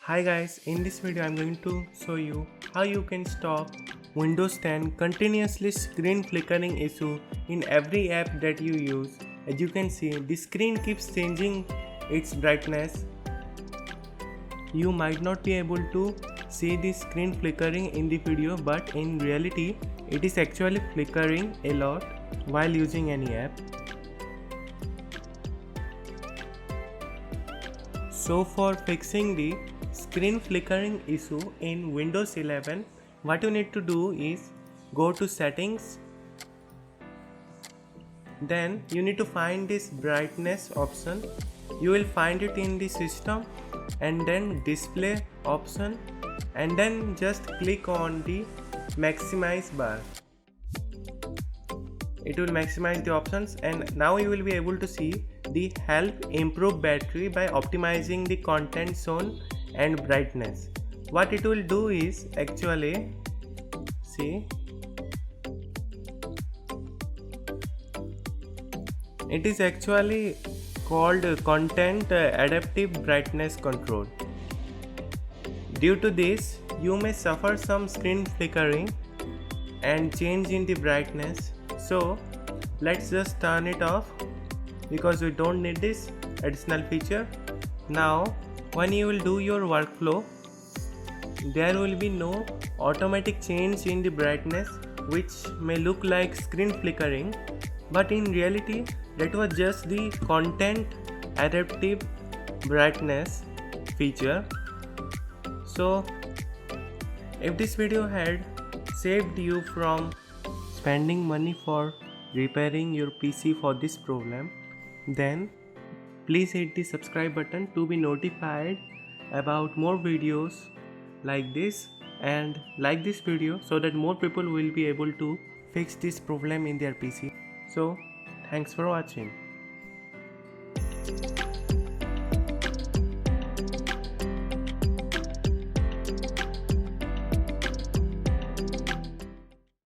Hi guys, in this video I'm going to show you how you can stop Windows 10 continuously screen flickering issue in every app that you use. As you can see, the screen keeps changing its brightness. You might not be able to see the screen flickering in the video, but in reality it is actually flickering a lot while using any app. So for fixing the screen flickering issue in Windows 11, what you need to do is go to settings, then you need to find this brightness option. You will find it in the system and then display option, and then just click on the maximize bar. It will maximize the options, and now you will be able to see the help improve battery by optimizing the content zone and brightness. What it will do is actually see, it is actually called content adaptive brightness control. Due to this, you may suffer some screen flickering and change in the brightness. So let's just turn it off because we don't need this additional feature. Now when you will do your workflow, there will be no automatic change in the brightness, which may look like screen flickering, but in reality that was just the content adaptive brightness feature. So if this video had saved you from spending money for repairing your PC for this problem, then please hit the subscribe button to be notified about more videos like this, and like this video so that more people will be able to fix this problem in their PC. So thanks for watching.